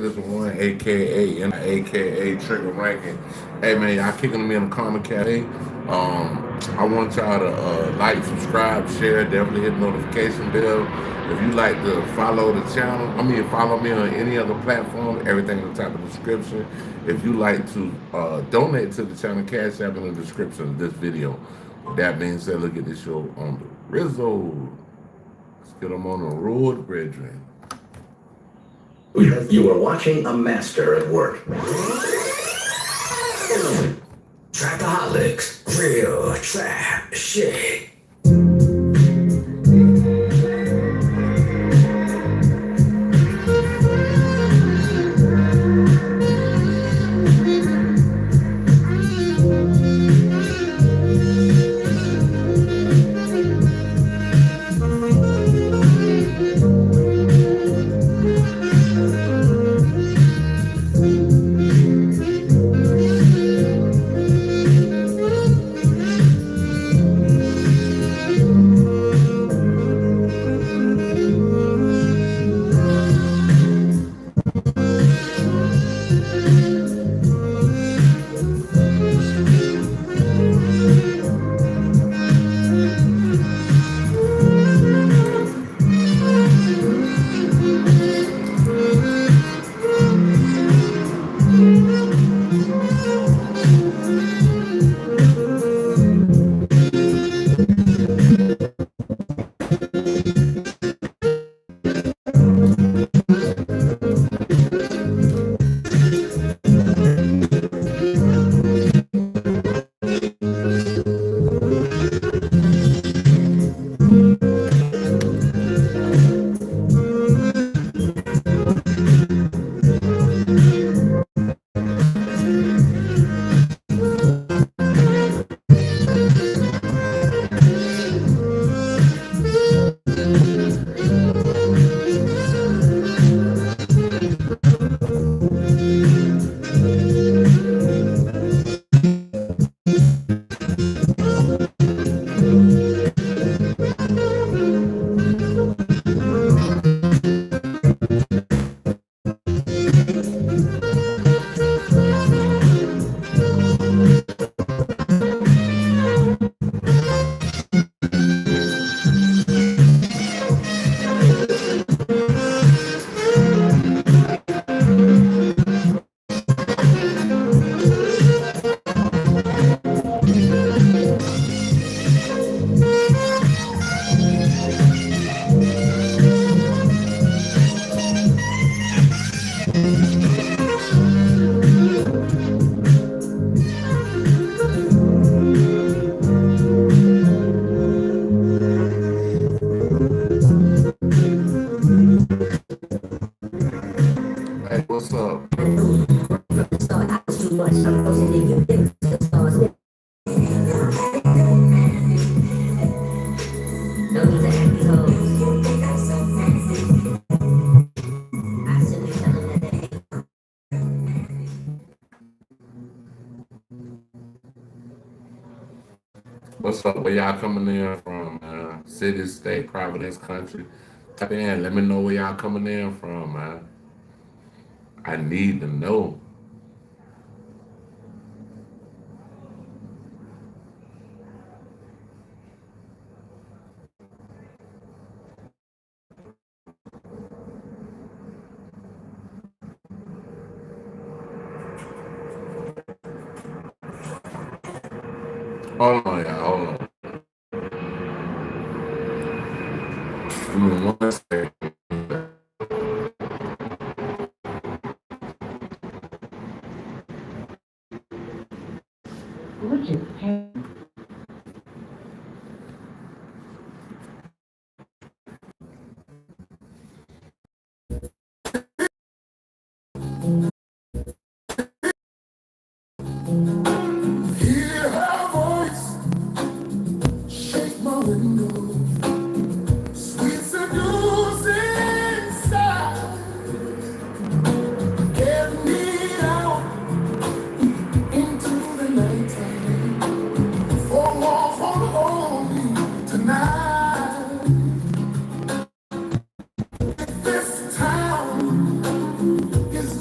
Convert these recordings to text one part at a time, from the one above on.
is the one, aka and aka Trigger Ranking. Hey man, y'all kicking me in the comment cafe. I want y'all to like, subscribe, share, definitely hit the notification bell. If you like to follow the channel, follow me on any other platform. Everything in the top of the description. If you like to donate to the channel, cash app in the description of this video. With that being said, look at this show on the Rizzo. Let's get them on the road, brethren. You are watching a master at work. Trapaholics, real trap shit. Hey, what's up? What's up? Where y'all coming in from? City, state, Providence, country. Type in. Let me know where y'all coming in from, man. I need to know. Hold on, y'all. Hold on. Give me one second. Hear her voice, shake my window, sweet seducing sound. Get me out into the nighttime. Four walls won't hold me tonight. This town is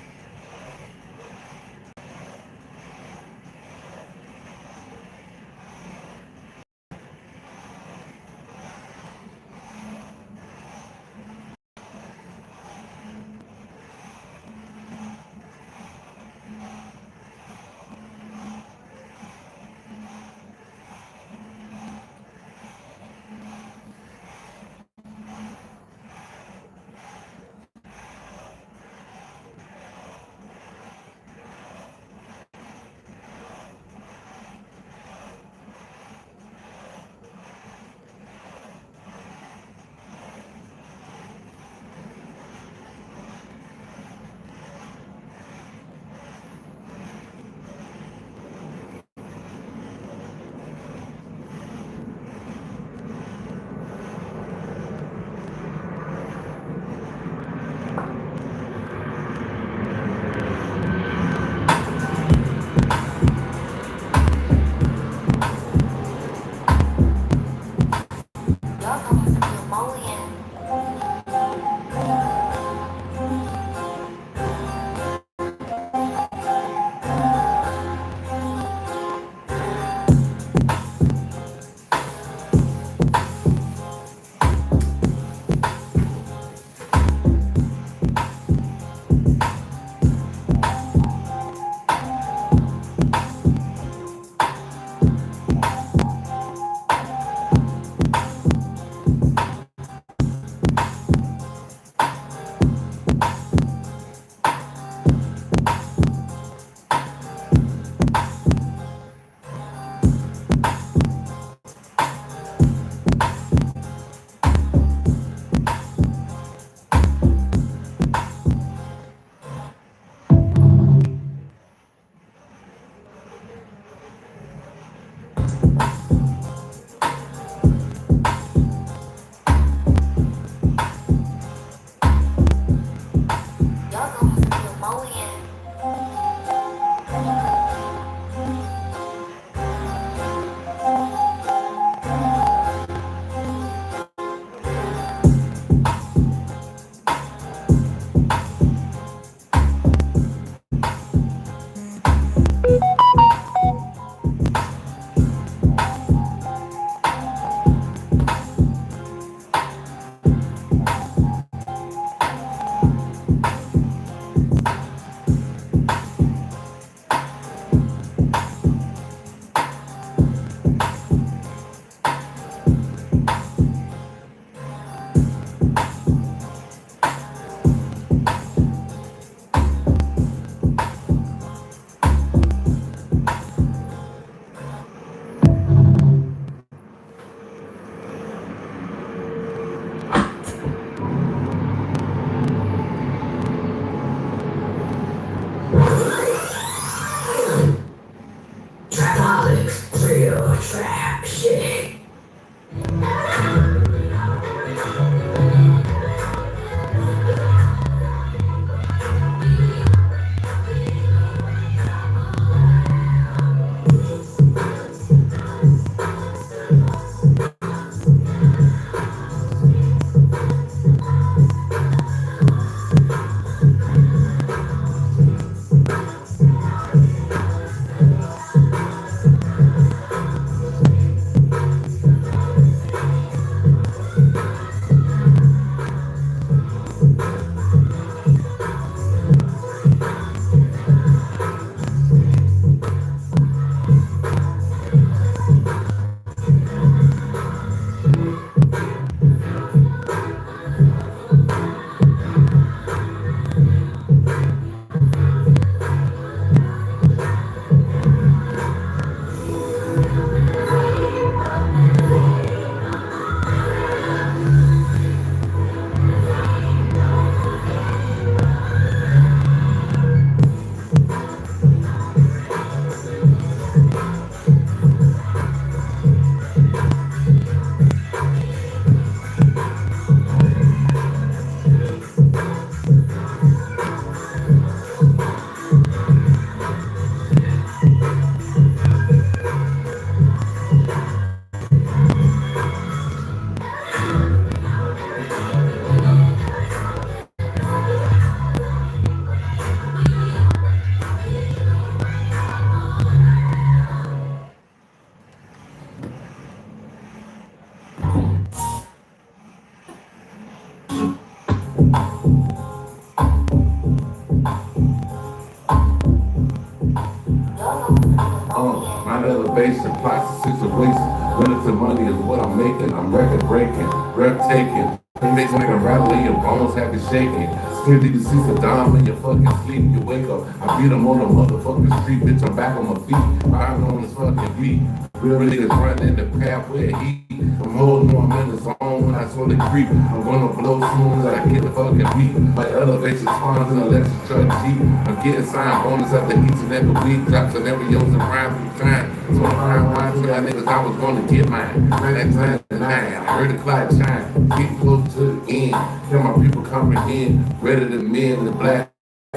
elevation, plots of situation. Limited money is what I'm making. I'm record breaking, breathtaking. Makes me rattle in your bones, have you shaking. Scared you can see Saddam in your fucking sleep. You wake up, I beat him on the motherfucking street. Bitch, I'm back on my feet. Riding on this fucking beat. Real niggas running the path where heat. I'm holding on, I'm in the zone when I slowly creep. I'm gonna blow soon as I get the fucking beat. My elevation spawns in an electric truck Jeep. I'm getting signed bonus after each and every week. Drops and every yo's and rhymes through time. So I'm fine, why tell y'all niggas I was gonna get mine. Man, that time to nine. I heard the clock chime. Get close to the end. Hear my people comprehend. Ready to mend the black.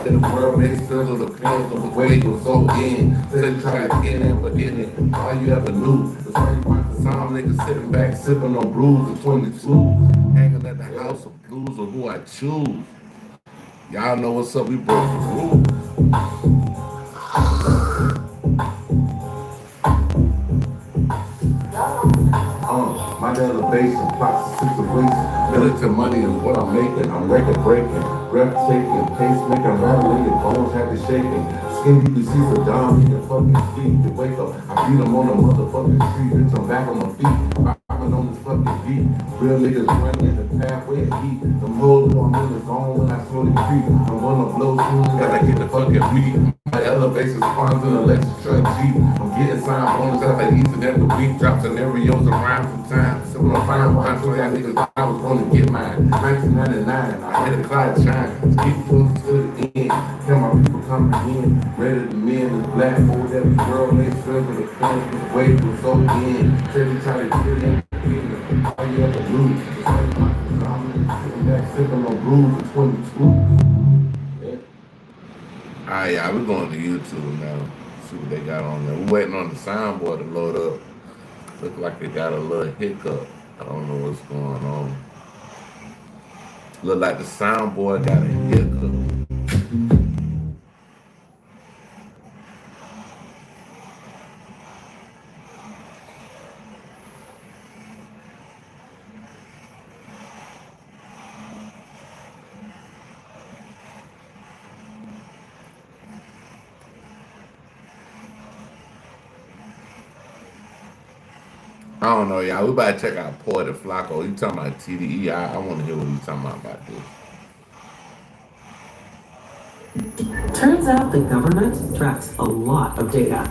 In the world makes still the pain of the way your soul in. Said you try to get in, but in it, all you ever knew. That's why you watch the sound niggas sitting back, sipping on brews at 22. Hanging at the house of blues or who I choose. Y'all know what's up, we broke the rules. My elevation, plots of situation. Militant money is what I'm making. I'm record breaking, breathtaking, pacemaking, rattling your bones, have you shaking. Skin you can see Saddam in your fucking sleep. You wake up, I beat him on the motherfucking street. Bitch, I'm back on my feet. Rocking on this fucking beat. Real niggas running the pathway of heat. I'm holding on in the zone when I slowly creep. I'm gonna blow soon as I get the fucking beat. My elevation spawns in an electric truck Jeep. I'm getting signed bonus after each and every week. Drops and every yo's around from time. So when I find one, so y'all niggas I was gonna get mine. 1999, I hit a cloud shine. Keep close to the end. Hear my people coming in. Ready to mend this black hole that we girl they struggle to finish this way was so in. Said you try to get in. All you ever lose. Sitting back sipping on brews at 22. Alright, y'all, we're going to YouTube now. See what they got on there. We're waiting on the soundboard to load up. Look like they got a little hiccup. I don't know what's going on. Look like the soundboard got a hiccup. I don't know, y'all. We about to check out Porter Flacco. You talking about TDE? I want to hear what you talking about this. Turns out the government tracks a lot of data,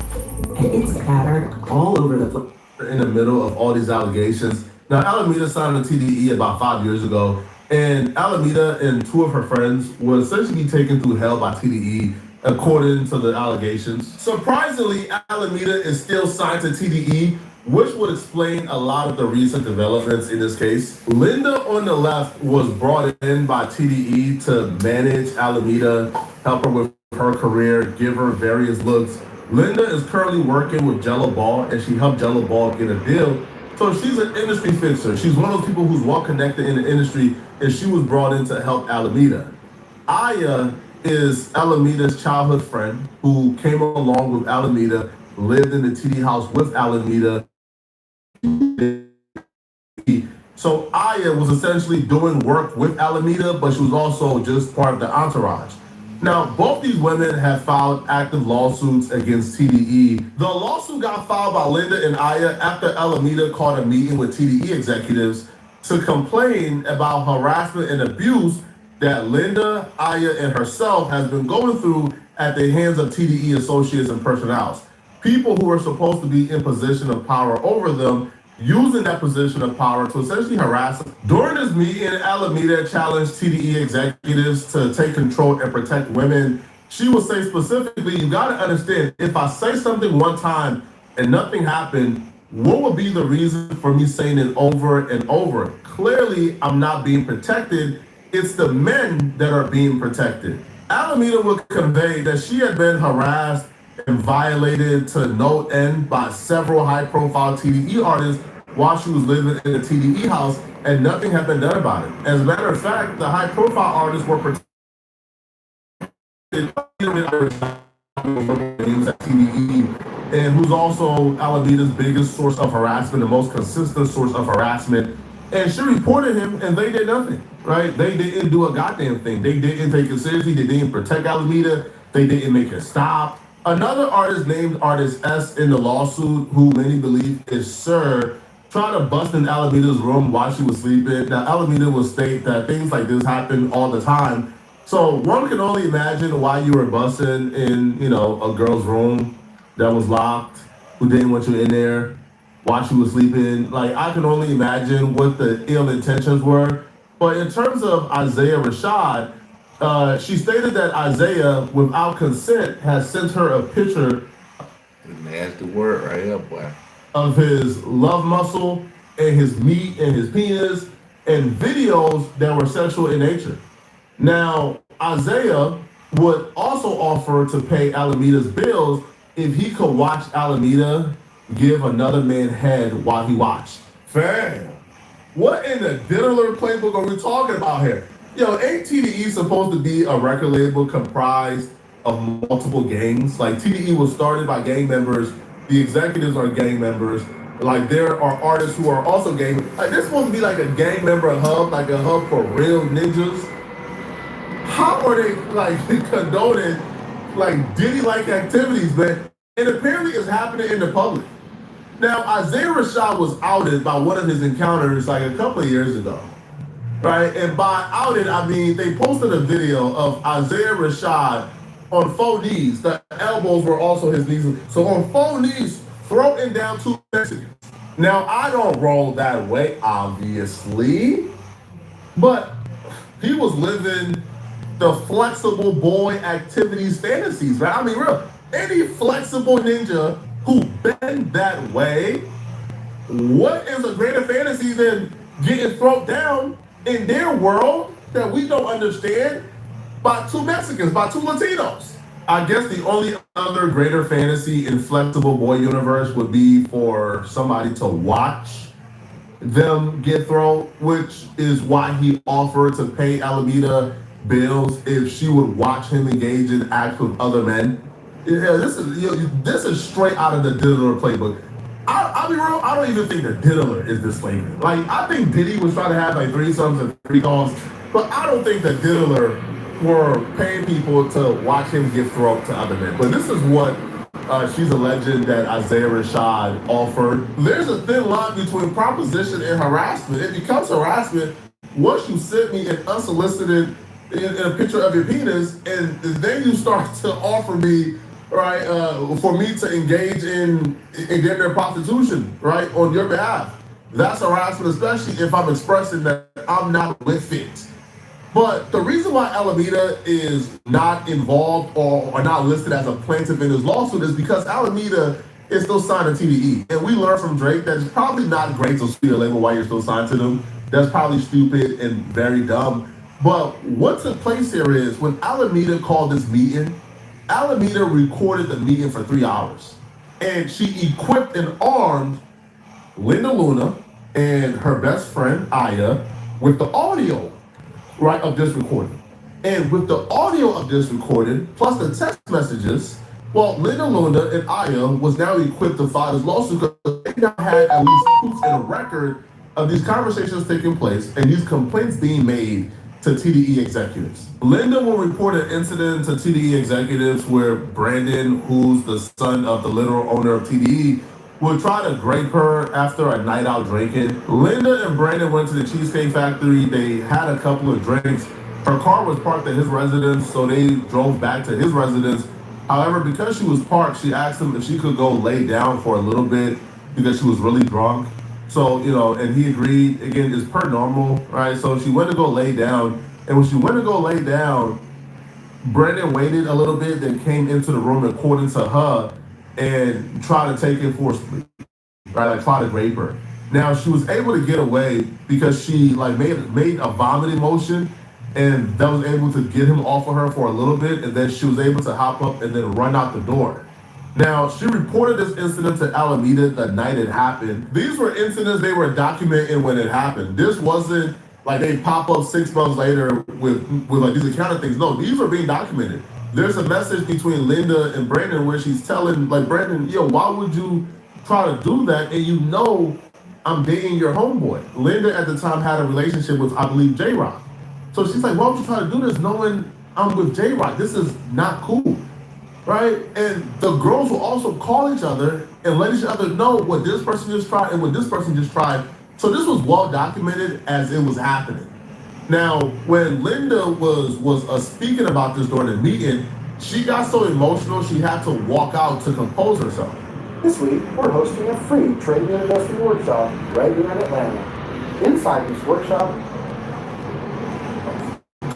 and it's scattered all over the place. In the middle of all these allegations. Now, Alameda signed a TDE about 5 years ago, and Alameda and two of her friends were essentially taken through hell by TDE, according to the allegations. Surprisingly, Alameda is still signed to TDE, which would explain a lot of the recent developments in this case. Linda on the left was brought in by TDE to manage Alameda, help her with her career, give her various looks. Linda is currently working with Jello Ball, and she helped Jello Ball get a deal. So she's an industry fixer. She's one of those people who's well connected in the industry, and she was brought in to help Alameda. Aya is Alameda's childhood friend who came along with Alameda, lived in the TD house with Alameda. So Aya was essentially doing work with Alameda, but she was also just part of the entourage. Now, both these women have filed active lawsuits against TDE. The lawsuit got filed by Linda and Aya after Alameda called a meeting with TDE executives to complain about harassment and abuse that Linda, Aya, and herself has been going through at the hands of TDE associates and personnel. People who are supposed to be in position of power over them, using that position of power to essentially harass them. During this meeting, Alameda challenged TDE executives to take control and protect women. She will say specifically, you gotta understand, if I say something one time and nothing happened, what would be the reason for me saying it over and over? Clearly, I'm not being protected. It's the men that are being protected. Alameda would convey that she had been harassed and violated to no end by several high-profile TDE artists while she was living in the TDE house, and nothing had been done about it. As a matter of fact, the high-profile artists were protected at TDE, and who's also Alameda's biggest source of harassment, the most consistent source of harassment. And she reported him, and they did nothing, right? They didn't do a goddamn thing. They didn't take it seriously. They didn't protect Alameda. They didn't make her stop. Another artist named Artist S in the lawsuit, who many believe is Sir, tried to bust in Alameda's room while she was sleeping. Now, Alameda will state that things like this happen all the time. So one can only imagine why you were busting in, a girl's room that was locked, who didn't want you in there while she was sleeping. Like, I can only imagine what the ill intentions were. But in terms of Isaiah Rashad, she stated that Isaiah, without consent, has sent her a picture Nasty word right here, boy. of his love muscle and his meat and his penis and videos that were sexual in nature. Now, Isaiah would also offer to pay Alameda's bills if he could watch Alameda give another man head while he watched. Fam, what in the diddler playbook are we talking about here? Yo, ain't TDE supposed to be a record label comprised of multiple gangs? Like, TDE was started by gang members, the executives are gang members. Like, there are artists who are also gang. Like, this supposed to be like a gang member hub, like a hub for real ninjas. How are they like condoning like Diddy-like activities, man? And apparently it's happening in the public. Now, Isaiah Rashad was outed by one of his encounters like a couple of years ago, right? And by outed, I mean they posted a video of Isaiah Rashad on 4 knees. The elbows were also his knees. So on 4 knees, throwing down 2 Mexicans. Now, I don't roll that way, obviously, but he was living the flexible boy activities fantasies, right? I mean, real. Any flexible ninja who bend that way, what is a greater fantasy than getting thrown down in their world that we don't understand by 2 Mexicans, by 2 Latinos? I guess the only other greater fantasy in flexible boy universe would be for somebody to watch them get thrown, which is why he offered to pay Alameda bills if she would watch him engage in acts with other men. Yeah, this is straight out of the Diddler playbook. I'll be real, I don't even think the Diddler is this flagrant. Like, I think Diddy was trying to have like threesomes and 3 calls, but I don't think the Diddler were paying people to watch him give throat to other men. But this is what she's alleging that Isaiah Rashad offered. There's a thin line between proposition and harassment. It becomes harassment once you send me an unsolicited in a picture of your penis, and then you start to offer me, right, for me to engage in gender prostitution, right, on your behalf. That's harassment, especially if I'm expressing that I'm not with it. But the reason why Alameda is not involved or not listed as a plaintiff in this lawsuit is because Alameda is still signed to TDE. And we learned from Drake that it's probably not great to sue a label while you're still signed to them. That's probably stupid and very dumb. But what took place here is when Alameda called this meeting, Alameda recorded the meeting for 3 hours. And she equipped and armed Linda Luna and her best friend, Aya, with the audio, right, of this recording. And with the audio of this recording, plus the text messages, well, Linda Luna and Aya was now equipped to file this lawsuit because they now had at least proof and a record of these conversations taking place and these complaints being made to TDE executives. Linda will report an incident to TDE executives where Brandon, who's the son of the literal owner of TDE, would try to grape her after a night out drinking. Linda and Brandon went to the Cheesecake Factory. They had a couple of drinks. Her car was parked at his residence, so they drove back to his residence. However, because she was parked, she asked him if she could go lay down for a little bit because she was really drunk. So, and he agreed. Again, it's per normal, right? So she went to go lay down. And when she went to go lay down, Brandon waited a little bit, then came into the room according to her and tried to take it forcibly, right? Like, try to rape her. Now, she was able to get away because she like made a vomiting motion, and that was able to get him off of her for a little bit, and then she was able to hop up and then run out the door. Now, she reported this incident to Alameda the night it happened. These were incidents they were documenting when it happened. This wasn't like they pop up 6 months later with like these accounting things. No, these are being documented. There's a message between Linda and Brandon where she's telling, like, Brandon, yo, why would you try to do that? And I'm dating your homeboy. Linda at the time had a relationship with, I believe, J-Rock. So she's like, why would you try to do this knowing I'm with J-Rock? This is not cool. right? And the girls will also call each other and let each other know what this person just tried and what this person just tried. So this was well documented as it was happening. Now, when Linda was speaking about this during the meeting, she got so emotional she had to walk out to compose herself. This week, we're hosting a free trading and investing workshop right here in Atlanta. Inside this workshop,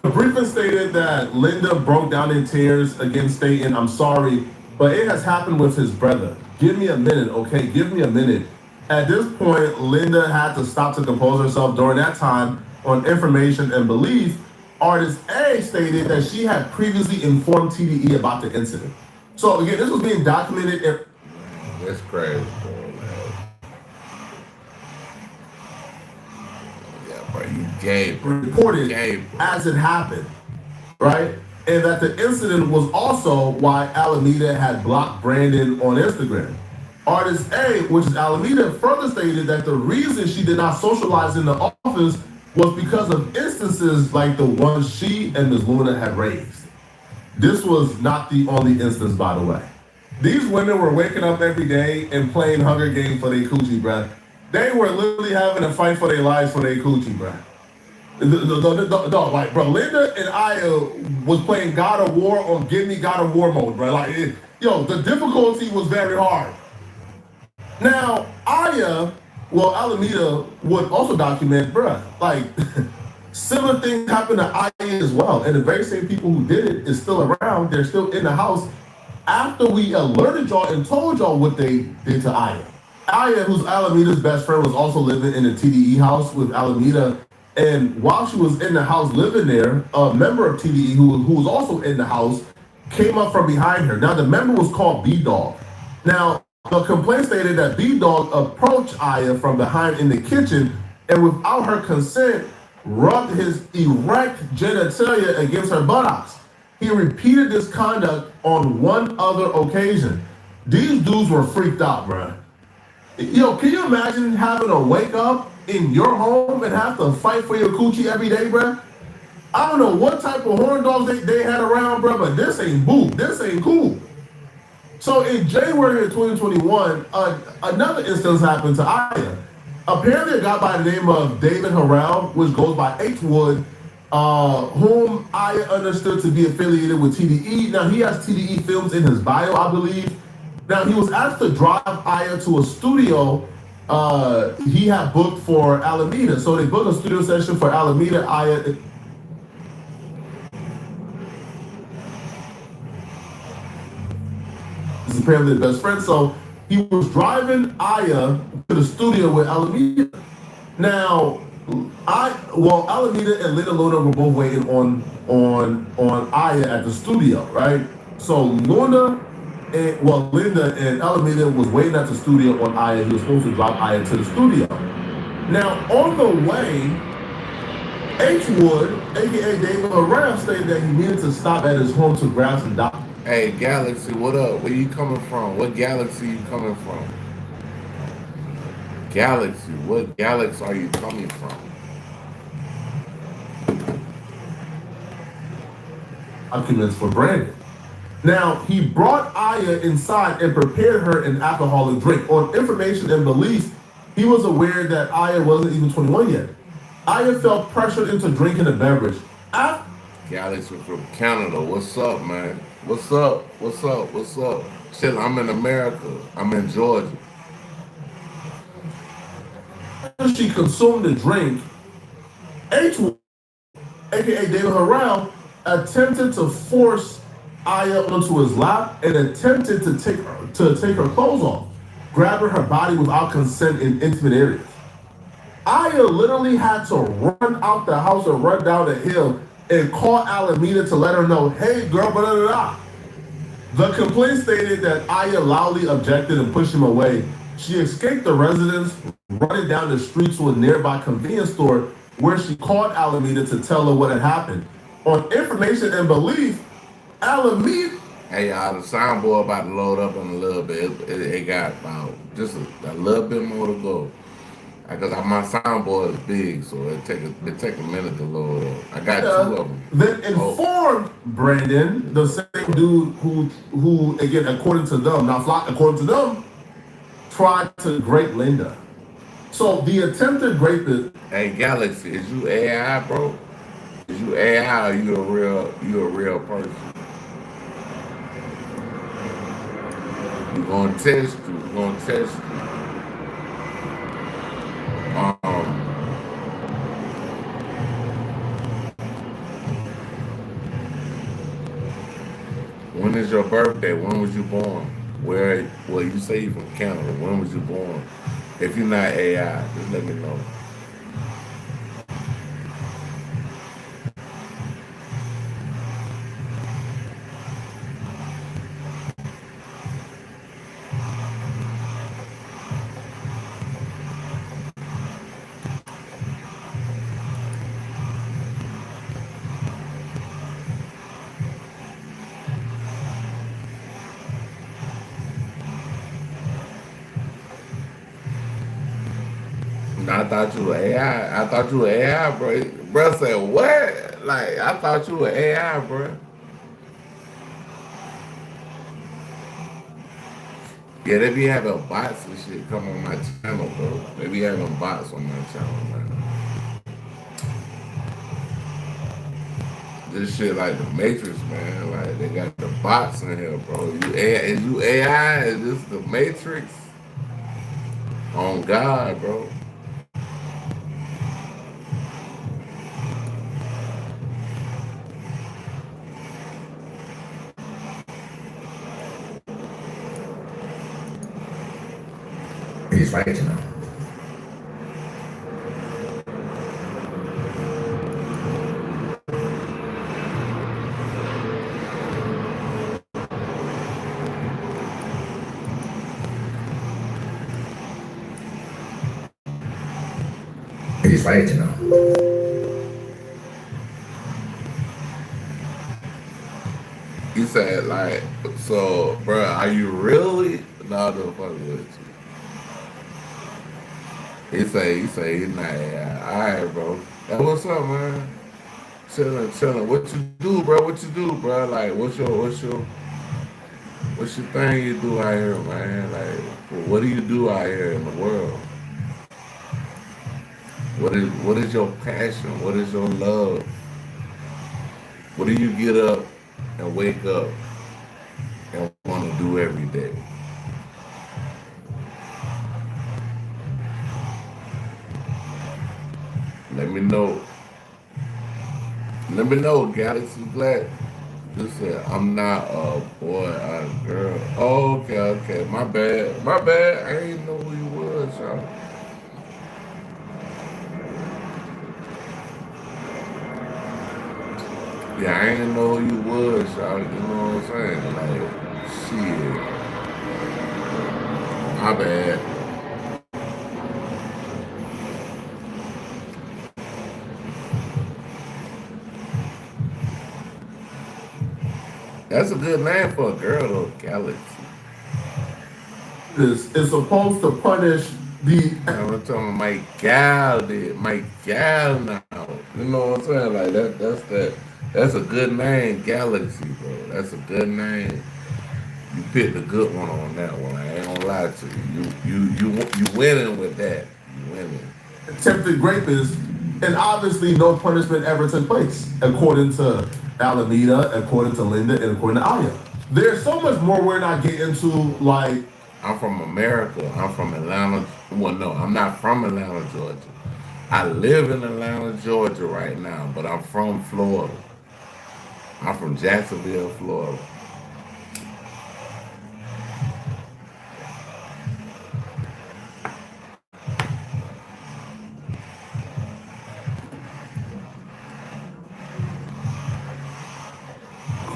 the briefing stated that Linda broke down in tears again, stating, "I'm sorry, but it has happened with his brother. Give me a minute, okay? Give me a minute." At this point, Linda had to stop to compose herself. During that time, on information and belief, artist A stated that she had previously informed TDE about the incident. So again, this was being documented. That's crazy, bro. Yeah, bro, you gay, bro. Reported Gay, bro. as it happened, right? And that the incident was also why Alameda had blocked Brandon on Instagram. Artist A, which is Alameda, further stated that the reason she did not socialize in the office was because of instances like the ones she and Ms. Luna had raised. This was not the only instance, by the way. These women were waking up every day and playing Hunger Games for their coochie, bruh. They were literally having a fight for their lives for their coochie, bruh. Like, bro, Linda and Aya was playing God of War on Give Me God of War mode, bro. Like, the difficulty was very hard. Now, Alameda would also document, bruh, like, similar things happened to Aya as well. And the very same people who did it is still around. They're still in the house after we alerted y'all and told y'all what they did to Aya. Aya, who's Alameda's best friend, was also living in the TDE house with Alameda. And while she was in the house living there, a member of TDE who was also in the house came up from behind her. Now, the member was called B-Dog. Now, the complaint stated that B-Dog approached Aya from behind in the kitchen and without her consent, rubbed his erect genitalia against her buttocks. He repeated this conduct on one other occasion. These dudes were freaked out, bruh. Can you imagine having to wake up in your home and have to fight for your coochie every day, bruh? I don't know what type of horn dogs they had around, bruh, but this ain't boo. This ain't cool. So in January of 2021, another instance happened to Aya. Apparently a guy by the name of David Harrell, which goes by H. Wood, whom I understood to be affiliated with TDE. Now, he has TDE films in his bio, I believe. Now, he was asked to drive Aya to a studio he had booked for Alameda. So they booked a studio session for Alameda. Aya is apparently the best friend. So he was driving Aya to the studio with Alameda. Now, Alameda and Linda Luna were both waiting on Aya at the studio, right? So Linda and Alameda was waiting at the studio on Aya. He was supposed to drop Aya to the studio. Now, on the way, H. Wood, aka David Aram, stated that he needed to stop at his home to grab some documents. Hey, Galaxy, what up? Where you coming from? What galaxy you coming from? Galaxy, what galaxy are you coming from? Documents for Brandon. Now, he brought Aya inside and prepared her an alcoholic drink. On information and belief, he was aware that Aya wasn't even 21 yet. Aya felt pressured into drinking the beverage. Galaxy from Canada, what's up, man? What's up? What's up? What's up? Shit, I'm in America. I'm in Georgia. After she consumed the drink, H. aka David Harrell, attempted to force Aya onto his lap and attempted to take her clothes off, grabbing her body without consent in intimate areas. Aya literally had to run out the house and run down the hill and call Alameda to let her know, hey girl, blah, blah, blah. The complaint stated that Aya loudly objected and pushed him away. She escaped the residence, running down the street to a nearby convenience store where she called Alameda to tell her what had happened. On information and belief, Alameda... Hey, y'all, the soundboard about to load up in a little bit. It got about just a little bit more to go. Because my soundboard is big, so it take a minute to load up. I got two Yeah. of them. Then informed Brandon, the same dude who again, according to them, now Flock, according to them, tried to grape Linda. So the attempted grape is. Hey, Galaxy, is you AI, bro? Is you AI or you a real person? We're gonna test you. We're gonna test you. When is your birthday? When was you born? Where? Well, you say you from Canada. When was you born? If you're not AI, just let me know. I thought you were AI. I thought you were AI, bro. Bro said, what? Like, I thought you were AI, bro. Yeah, they be having bots and shit come on my channel, bro. They be having bots on my channel, man. This shit like the Matrix, man. Like, they got the bots in here, bro. You AI, is you AI? Is this the Matrix? On God, bro. He's right, you know. He's right, you know. He said, like, so, bro, are you really? No, no, fuck with you. He say he's not AI. All right, bro. Hey, what's up, man? Chilling. What you do, bro? What you do, bro? Like, what's your thing you do out here, man? Like, what do you do out here in the world? What is your passion? What is your love? What do you get up and wake up and want to do every day? Let me know. Let me know, Galaxy Black. Just said, I'm not a boy, I'm a girl. Oh, okay. My bad. I ain't know who you was, y'all. Yeah, I ain't know who you was, y'all. You know what I'm saying? Like, shit. My bad. That's a good name for a girl, though, Galaxy. Is supposed to punish the. I'm talking my gal did. My gal now. You know what I'm saying? Like, that's a good name, Galaxy, bro. That's a good name. You picked a good one on that one. I ain't gonna lie to you. You winning with that. You winning. Attempted rapist, and obviously no punishment ever took place, according to Alameda, according to Linda, and according to Aya. There's so much more we're not getting into, like. I'm from America. I'm from Atlanta. Well, no, I'm not from Atlanta, Georgia. I live in Atlanta, Georgia right now, but I'm from Florida. I'm from Jacksonville, Florida.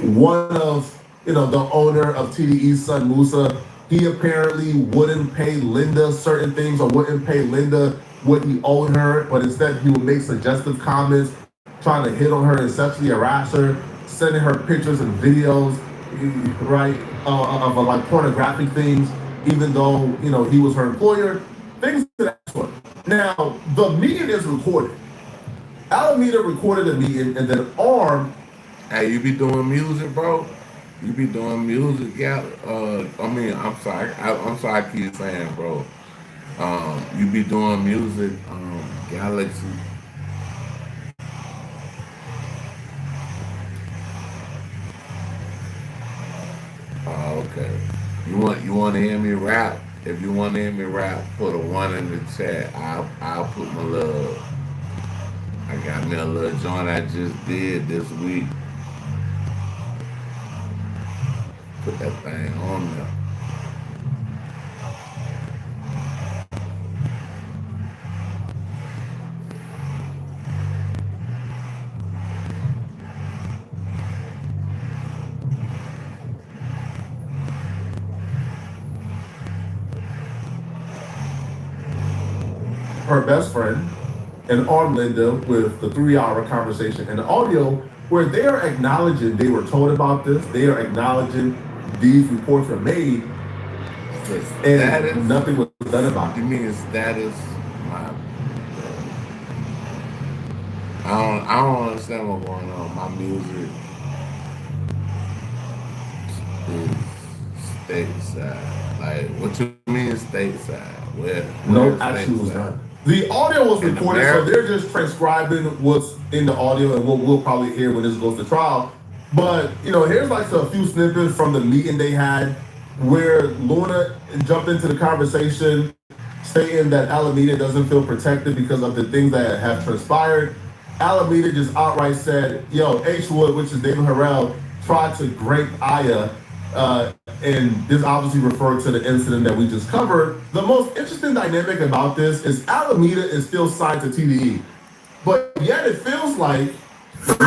One of the owner of TDE's son Musa, he apparently wouldn't pay Linda certain things or wouldn't pay Linda what he owed her, but instead he would make suggestive comments, trying to hit on her and sexually harass her, sending her pictures and videos, right, of like pornographic things, even though he was her employer, things of that sort. Now, the meeting is recorded. Alameda recorded the meeting, and then Arm. Hey, you be doing music, bro? You be doing music, yeah? I'm sorry. I'm sorry. I keep saying, bro. You be doing music, Galaxy. Okay. You want to hear me rap? If you want to hear me rap, put a one in the chat. I'll put my love. I got me a little joint I just did this week. Put that thing on there. Her best friend and Arm Linda with the 3-hour conversation and the audio where they are acknowledging they were told about this, they are acknowledging these reports were made, and nothing was done about You it. mean status? My, I don't understand what's going on. My music is stateside. Like, what you mean stateside? Where No is action was done. stateside? The audio was In recorded, so America? they're just transcribing what's in the audio, and we'll probably hear when this goes to trial. But here's like a few snippets from the meeting they had, where Luna jumped into the conversation, saying that Alameda doesn't feel protected because of the things that have transpired. Alameda just outright said, "Yo, H Wood, which is David Harrell, tried to grape Aya." And this obviously referred to the incident that we just covered. The most interesting dynamic about this is Alameda is still signed to TDE, but yet it feels like Linda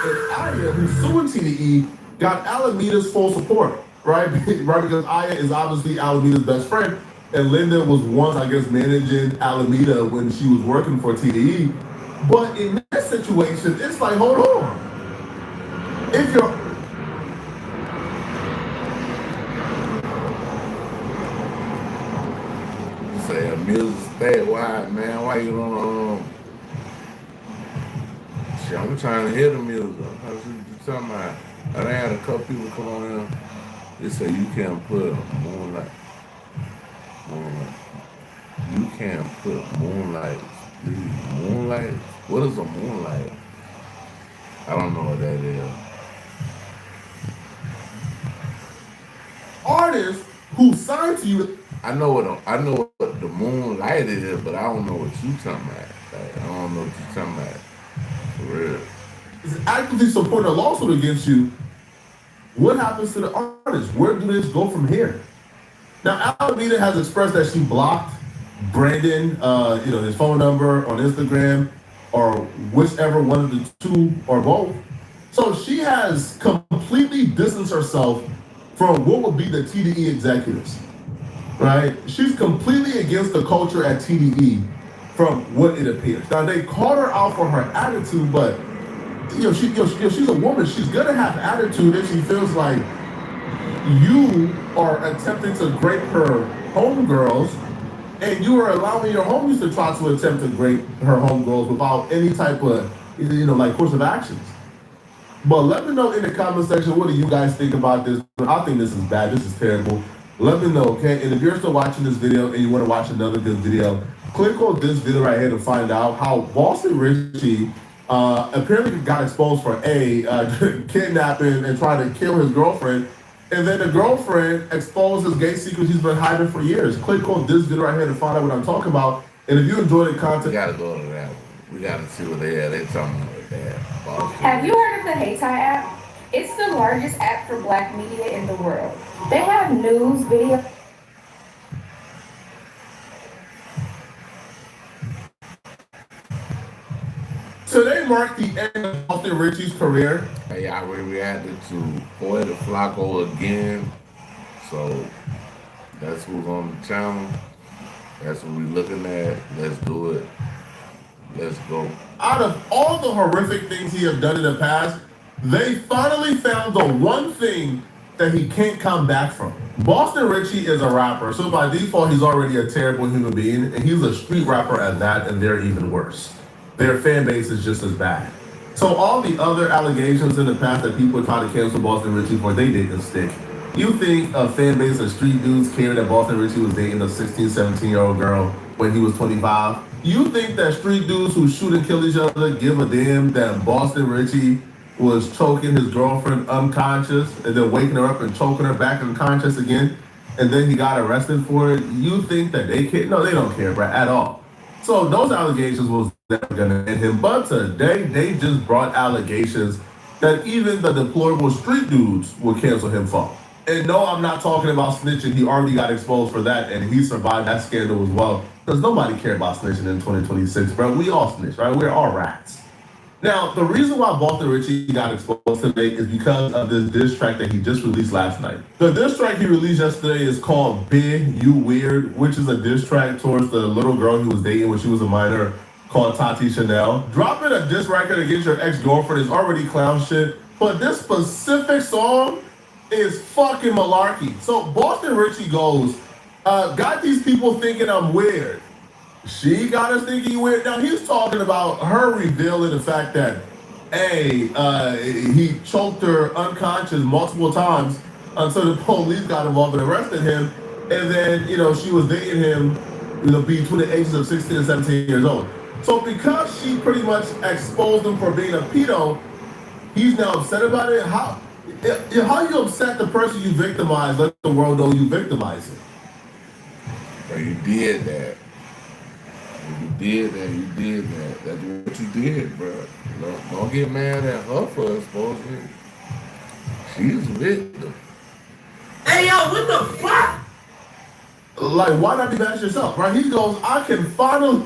and Aya, who's suing TDE, got Alameda's full support, right? Right, because Aya is obviously Alameda's best friend, and Linda was once, I guess, managing Alameda when she was working for TDE. But in this situation, it's like, hold on. If you're You say a music statewide, man. Why you don't? Shit, I'm trying to hear the music. What you talking about? I done had a couple people come on here. They say you can't put moonlight. Moonlight. You can't put moonlight. Moonlight? What is a moonlight? I don't know what that is. artists who signed to you I know what the moonlight is, but I don't know what you talking about. Like, I don't know what you talking about. For real. is actively supporting a lawsuit against you, what happens to the artist? Where do this go from here? Now, Alameda has expressed that she blocked Brandon, his phone number on Instagram, or whichever one of the two or both. So she has completely distanced herself from what would be the TDE executives, right? She's completely against the culture at TDE from what it appears. Now, they called her out for her attitude, but she's a woman. She's gonna have attitude if she feels like you are attempting to grape her homegirls, and you are allowing your homies to try to attempt to grape her homegirls without any type of, course of actions. But let me know in the comment section, what do you guys think about this? I think this is bad. This is terrible. Let me know, okay? And if you're still watching this video and you want to watch another good video, click on this video right here to find out how Boston Richie apparently got exposed for kidnapping and trying to kill his girlfriend. And then the girlfriend exposed his gay secrets he's been hiding for years. Click on this video right here to find out what I'm talking about. And if you enjoy the We content, gotta go to that one. We gotta see what they talking about with that. Have you heard of the Heytie app? It's the largest app for black media in the world. They have news, video. today marked the end of Boston Richie's career. Hey, I reacted to Boy the Flacco again. So that's who's on the channel. That's what we looking at. Let's do it. Let's go. Out of all the horrific things he has done in the past, they finally found the one thing that he can't come back from. Boston Richie is a rapper, so by default, he's already a terrible human being, and he's a street rapper at that, and they're even worse. Their fan base is just as bad. So all the other allegations in the past that people try to cancel Boston Richie for, they didn't stick. You think a fan base of street dudes cared that Boston Richie was dating a 16, 17-year-old girl when he was 25? You think that street dudes who shoot and kill each other give a damn that Boston Richie was choking his girlfriend unconscious and then waking her up and choking her back unconscious again, and then he got arrested for it? You think that they care? No, they don't care, bro, at all. So those allegations was never gonna end him. But today they just brought allegations that even the deplorable street dudes will cancel him for. And no, I'm not talking about snitching. He already got exposed for that, and he survived that scandal as well. Because nobody cared about snitching in 2026, bro. We all snitch, right? We're all rats. Now, the reason why Boston Richie got exposed today is because of this diss track that he just released last night. The diss track he released yesterday is called Big You Weird, which is a diss track towards the little girl he was dating when she was a minor called Tati Chanel. Dropping a diss record against your ex-girlfriend is already clown shit, but this specific song is fucking malarkey. So Boston Richie goes, got these people thinking I'm weird. She got us thinking weird. Now he's talking about her revealing the fact that, he choked her unconscious multiple times until the police got involved and arrested him. And then, she was dating him, between the ages of 16 and 17 years old. So because she pretty much exposed him for being a pedo, he's now upset about it. How you upset the person you victimized? Let the world know you victimized him. But you did that. You did that. That's what you did, bro. Don't get mad at her for exposing it. She's a victim. Hey, yo, what the fuck? Like, why not be mad at yourself, right? He goes, I finally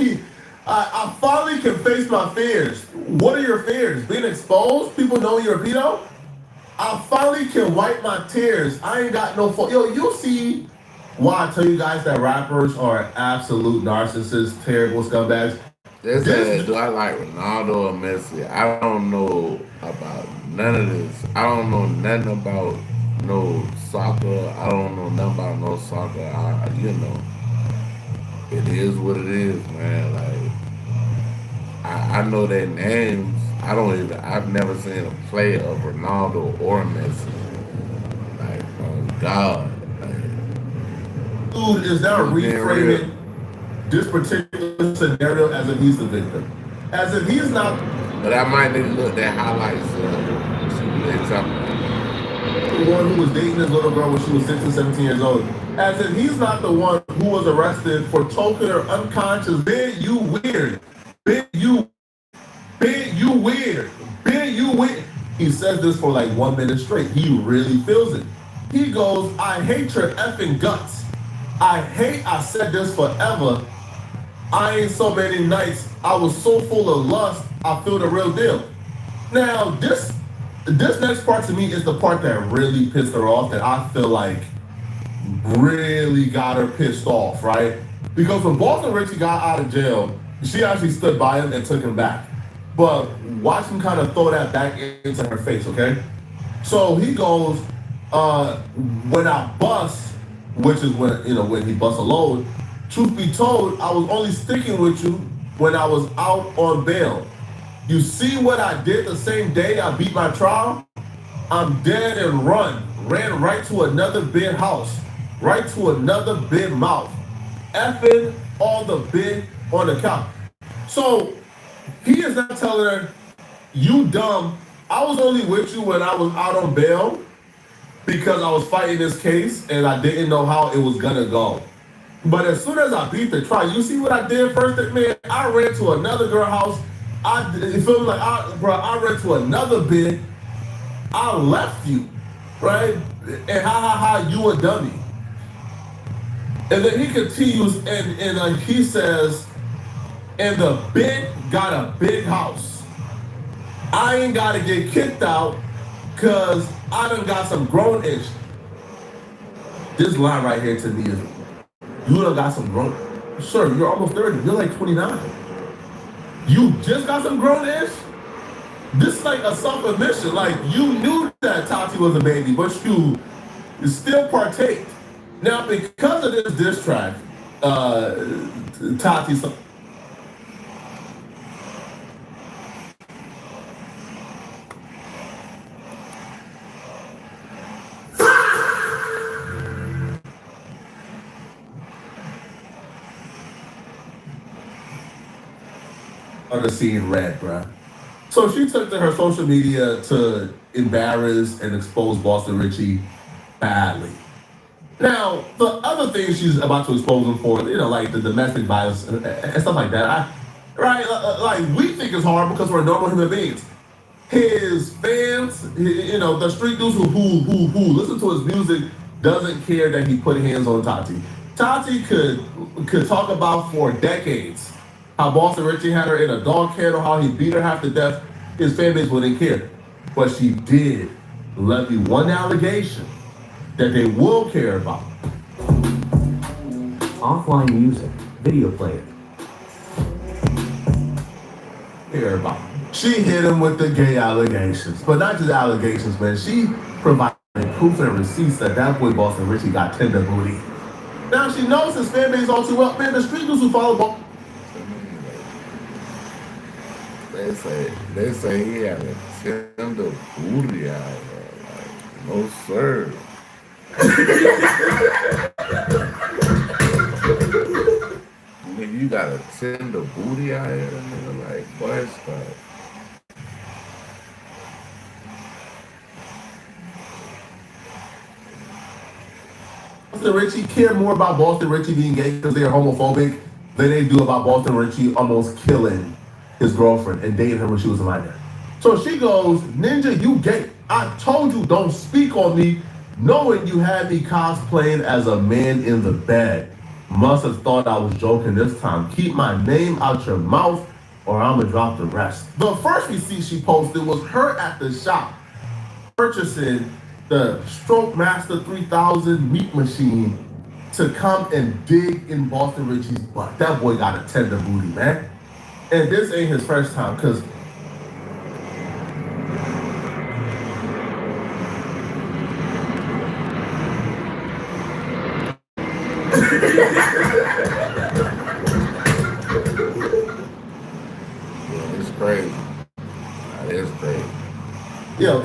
can face my fears. What are your fears? Being exposed? People know you're a pedo? I finally can wipe my tears. I ain't got no fault. Yo, you see why I tell you guys that rappers are absolute narcissists, terrible scumbags? Do I like Ronaldo or Messi? I don't know about none of this. I don't know nothing about no soccer. I don't know nothing about no soccer. It is what it is, man. Like, I know their names. I've never seen a play of Ronaldo or Messi. Like, oh God. Dude is now reframing this particular scenario as if he's the victim. As if he's not. But I might need to look at highlights. The one who was dating this little girl when she was 16, 17 years old. As if he's not the one who was arrested for choking her unconscious. Big you weird. Big you weird. Big you weird. He says this for like 1 minute straight. He really feels it. He goes, I hate your effing guts. I said this forever. I ain't so many nights. I was so full of lust. I feel the real deal. Now, this next part to me is the part that really pissed her off, that I feel like really got her pissed off, right? Because when Boston Richie got out of jail, she actually stood by him and took him back. But watch him kind of throw that back into her face, okay? So he goes, when I bust, which is when he busts a load, truth be told, I was only sticking with you when I was out on bail. You see what I did the same day I beat my trial? I'm dead and ran right to another big house, right to another big mouth, effing all the big on the couch. So he is not telling her, you dumb, I was only with you when I was out on bail because I was fighting this case and I didn't know how it was gonna go. But as soon as I beat the trial, you see what I did first? Man, I ran to another girl house. You feel me? Like, I ran to another bit. I left you, right? And you a dummy. And then he continues and he says, and the big got a big house. I ain't gotta get kicked out because I done got some grown-ish. This line right here to me is, you done got some grown. Sir, you're almost 30. You're like 29. You just got some grown-ish? This is like a self-admission. Like, you knew that Tati was a baby, but you still partake. Now, because of this diss track, Tati started seeing red, bruh. So she took to her social media to embarrass and expose Boston Richie badly. Now, the other things she's about to expose him for, like the domestic violence and stuff like that, like we think it's hard because we're normal human beings. His fans, the street dudes who listen to his music doesn't care that he put hands on Tati. Tati could talk about for decades how Boston Richie had her in a dog kennel, how he beat her half to death. His fan base wouldn't care. But she did levy one allegation that they will care about. Offline music, video player. Care about. She hit him with the gay allegations, but not just allegations, man. She provided proof and receipts that boy Boston Richie got tender booty. Now she knows his fan base all too well. Man, the street dudes who follow Boston. They say he had a tender booty out there. Like, no sir. Nigga, you got a tender booty out here, nigga. Like, boy, stop. Boston Richie care more about Boston Richie being gay because they're homophobic than they do about Boston Richie almost killing his girlfriend and dating her when she was a minor. So she goes, Ninja, you gay. I told you don't speak on me, knowing you had me cosplaying as a man in the bed. Must have thought I was joking this time. Keep my name out your mouth or I'ma drop the rest. The first receipt she posted was her at the shop purchasing the Stroke Master 3000 meat machine to come and dig in Boston Richie's butt. That boy got a tender booty, man. And this ain't his first time, because it's crazy. That is crazy.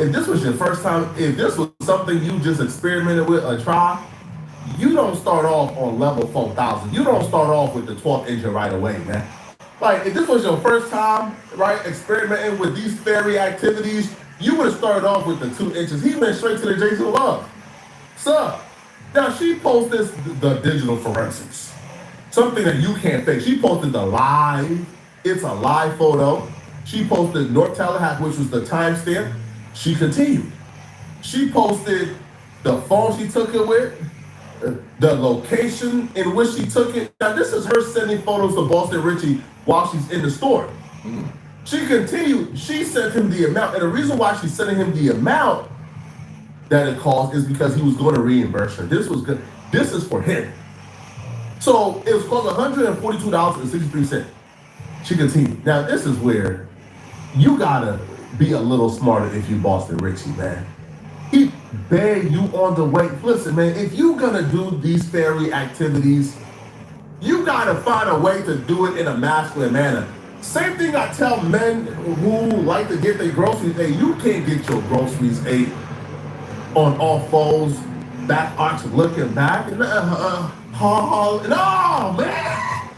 if this was your first time, if this was something you just experimented with or tried, you don't start off on level 4,000. You don't start off with the 12th engine right away, man. Like, if this was your first time, right, experimenting with these fairy activities, you would have started off with the 2 inches. He went straight to the Jason Love. So, now she posted the digital forensics, something that you can't fake. She posted the live, it's a live photo. She posted North Tallahassee, which was the timestamp. She continued. She posted the phone she took it with, the location in which she took it. Now, this is her sending photos to Boston Richie while she's in the store. She continued. She sent him the amount. And the reason why she's sending him the amount that it cost is because he was going to reimburse her. This was good. This is for him. So it was called $142.63. She continued. Now, this is where you gotta be a little smarter if you Boston Richie, man. He begged you on the way. Listen, man, if you gonna do these fairy activities, you gotta find a way to do it in a masculine manner. Same thing I tell men who like to get their groceries. Hey, you can't get your groceries on all fours, back arch looking back. No, man.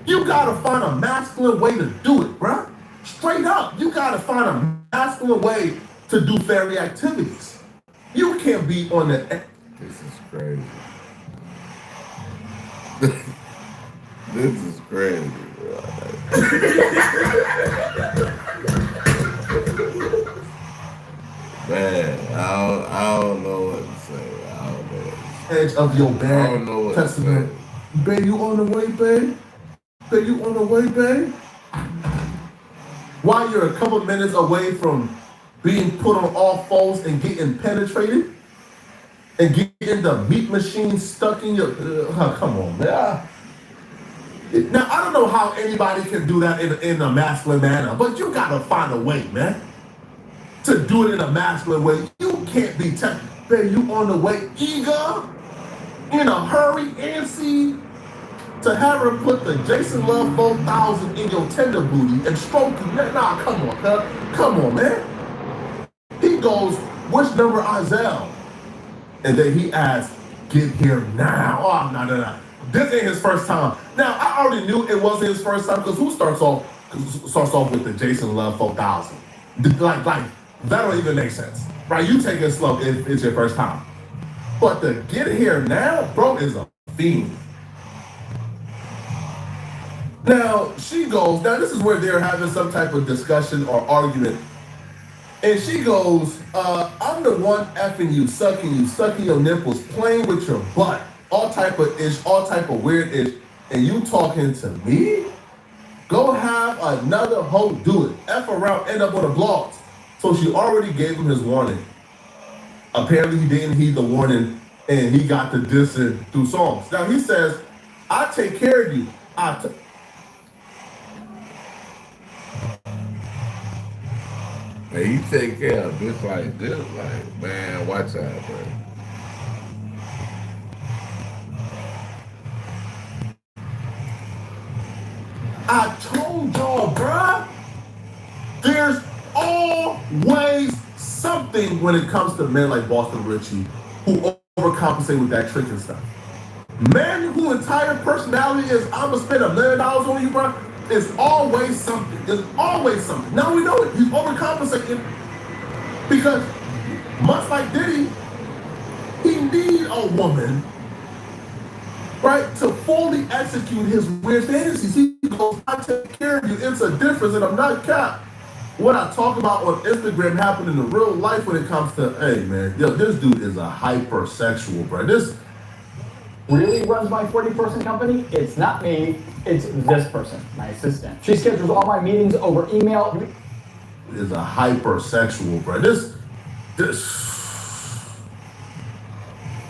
You gotta find a masculine way to do it, bruh. Straight up, you gotta find a masculine way to do fairy activities. You can't be on the. This is crazy. This is crazy. Man, I don't know what to say. I don't know what to say. Edge of your I bad don't know what testament. to Babe, you on the way, babe? Babe, you on the way, babe? While you're a couple minutes away from being put on all fours and getting penetrated and getting the meat machine stuck in your... come on, man. Now, I don't know how anybody can do that in a masculine manner, but you gotta find a way, man, to do it in a masculine way. You can't be... babe, you on the way, eager, in a hurry, antsy, to have her put the Jason Love 4000 in your tender booty and stroke you. Nah, come on, cuz. Come on, man. He goes, which number Izell? And then he asks, get here now. Oh, no. This ain't his first time. Now, I already knew it wasn't his first time because who starts off with the Jason Love 4000? Like, that don't even make sense. Right? You take it slow if it's your first time. But the get here now, bro, is a fiend. Now, she goes, now this is where they're having some type of discussion or argument. And she goes, I'm the one effing you, sucking your nipples, playing with your butt, all type of ish, all type of weird ish, and you talking to me? Go have another hoe do it. F around, end up on the blogs. So she already gave him his warning. Apparently he didn't heed the warning and he got to dissing through songs. Now he says, I take care of you. Man, you take care of this like this, like, man, watch out, bro. I told y'all, bruh, there's always something when it comes to men like Boston Richie who overcompensate with that trick and stuff. Men whose entire personality is, I'm gonna spend $1 million on you, bruh. It's always something. There's always something. Now we know it. He's overcompensating because, much like Diddy, he need a woman, right, to fully execute his weird fantasies. He goes, I take care of you. It's a difference, and I'm not capped. What I talk about on Instagram happened in the real life when it comes to, hey, man, yo, this dude is a hypersexual, bro. This really runs my 40-person company. It's not me, it's this person, my assistant. She schedules all my meetings over email. Is a hypersexual, bro. This.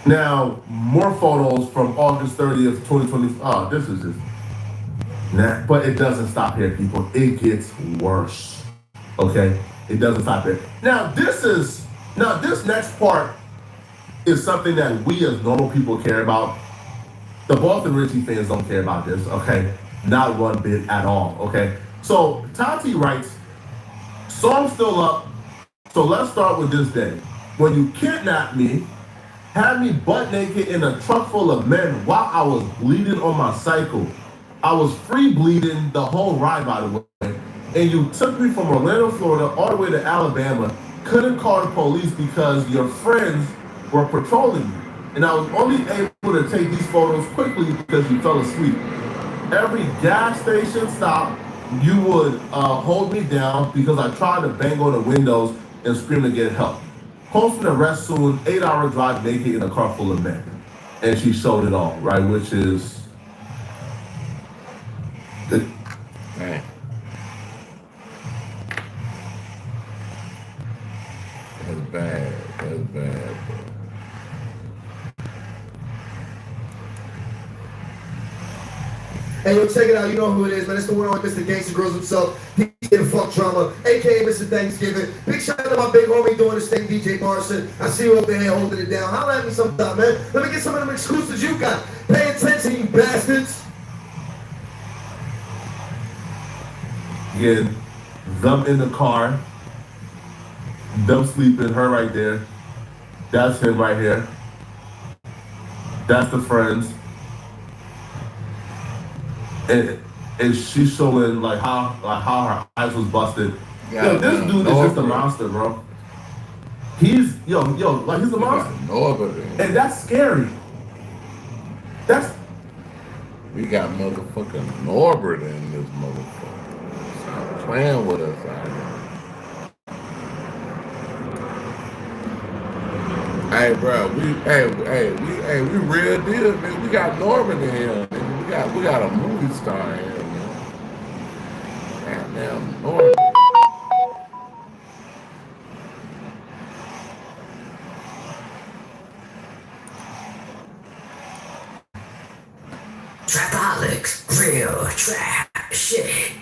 Now, more photos from August 30th, 2020. Oh, this is just. Nah, but it doesn't stop here, people. It gets worse. Okay? It doesn't stop here. Now, this next part is something that we as normal people care about. The Boston Richie fans don't care about this, okay? Not one bit at all, okay? So Tati writes, song still up, so let's start with this day. When you kidnapped me, had me butt naked in a truck full of men while I was bleeding on my cycle. I was free bleeding the whole ride, by the way. And you took me from Orlando, Florida, all the way to Alabama. Couldn't call the police because your friends were patrolling you. And I was only able to take these photos quickly because you fell asleep. Every gas station stop, you would hold me down because I tried to bang on the windows and scream to get help. Home from the rest soon, 8-hour drive naked in a car full of men. And she showed it all, right? Which is... Man. That's bad. That's bad, bro. Hey, yo, check it out. You know who it is, man. It's the one on Mr. Gangsta Girls himself. He did a fuck drama, a.k.a. Mr. Thanksgiving. Big shout out to my big homie doing this thing, DJ Marson. I see you over here holding it down. Holla at me sometime, man. Let me get some of them exclusives you got. Pay attention, you bastards. Again, them in the car, them sleeping, her right there. That's him right here. That's the friends. And she's showing like how her eyes was busted. Yeah, yo, this dude is just a monster, bro. He's like he's a monster. And that's scary. We got motherfucking Norbert in this motherfucker. Stop playing with us out here. Hey, bro, we real deal, man. We got Norbert in here. Man. We got a movie star in here, man. Goddamn Norbert. Trapaholics, real trap shit.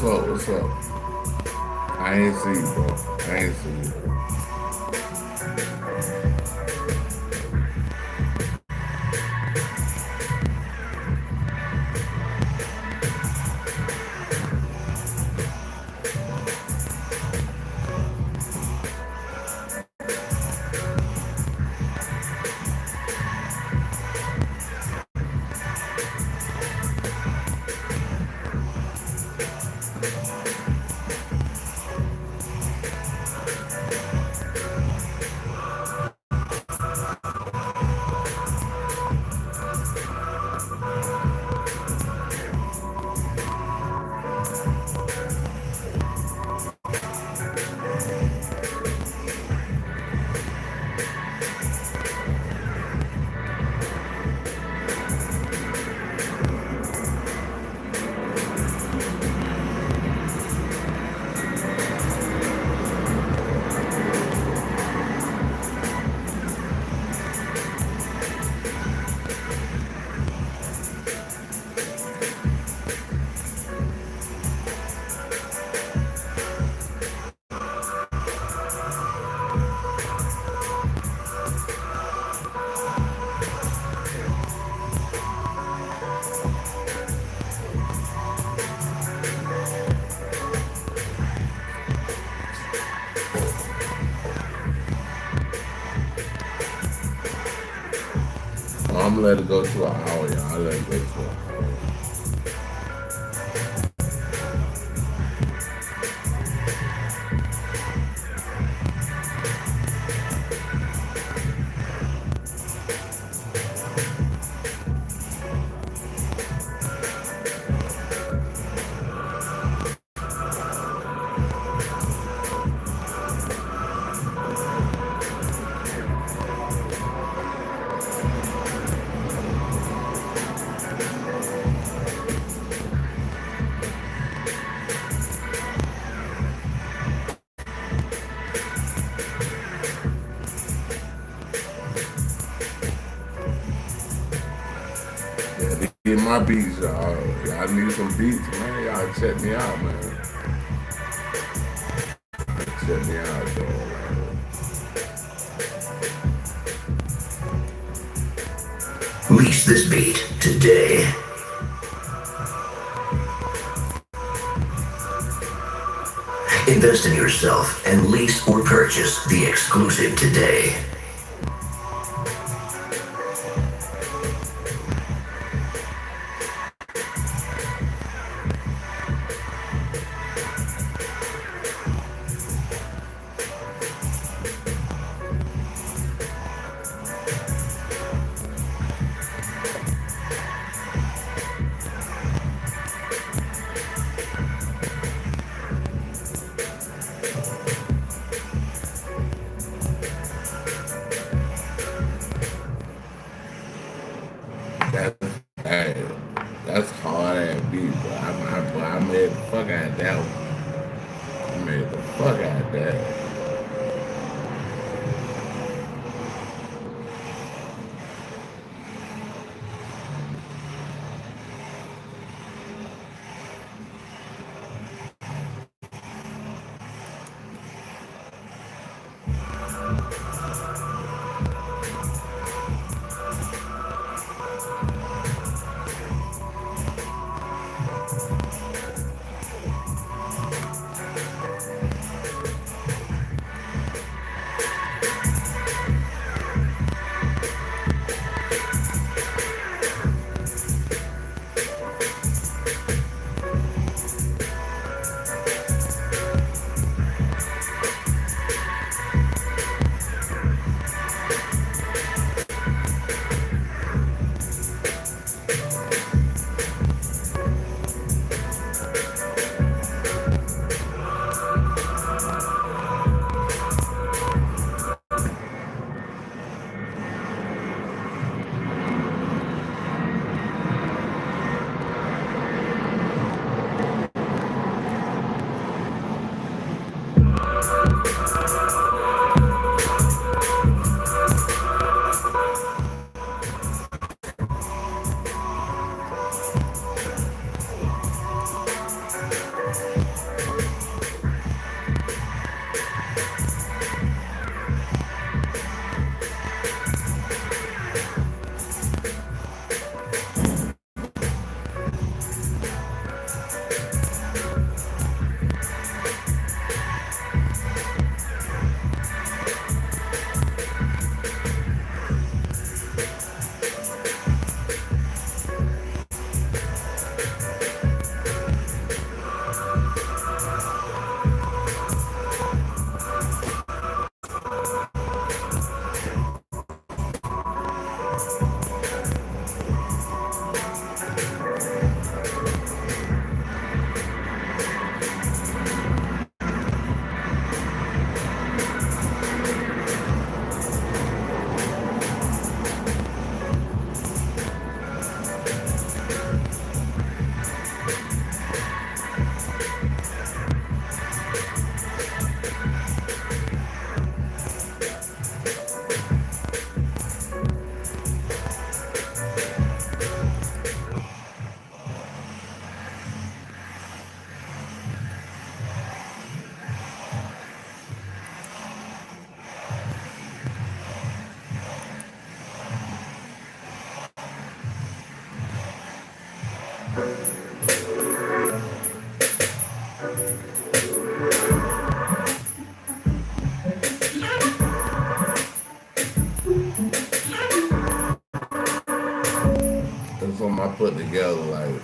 What's up? What's up? I ain't see you, bro. I ain't see you. I'm gonna let it go to an hour, y'all. I'll let it go to an hour. Yeah, get my beats, y'all. Y'all need some beats, man. Y'all check me out, man. Check me out, though. Lease this beat today. Invest in yourself and lease or purchase the exclusive today. Hey, that's hard ass beat, but I made the fuck out of that one. I made the fuck out of that. That's something I put together like.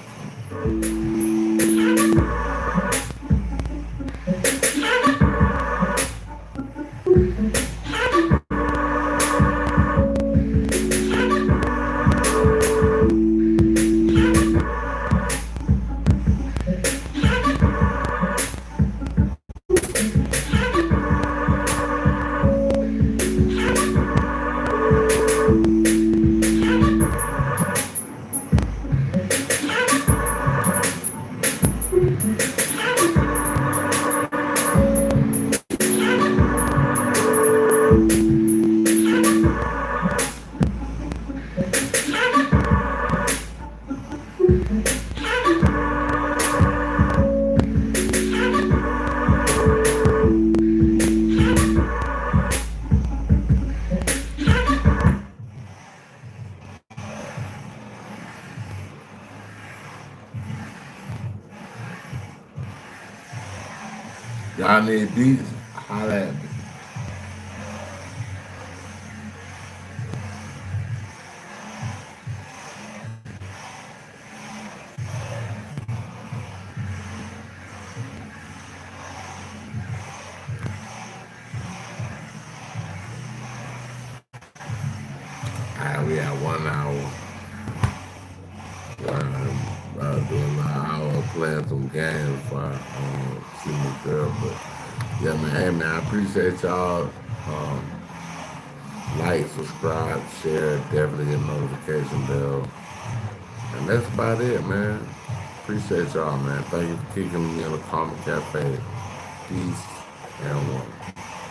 Y'all need beats, holla at me. Alright, we at 1 hour. Doing an hour playing some games before I see my girl. But yeah, man, hey man, I appreciate y'all. Like, subscribe, share, definitely hit notification bell. And that's about it, man. Appreciate y'all, man. Thank you for kicking me in the Karma Cafe. Peace and one.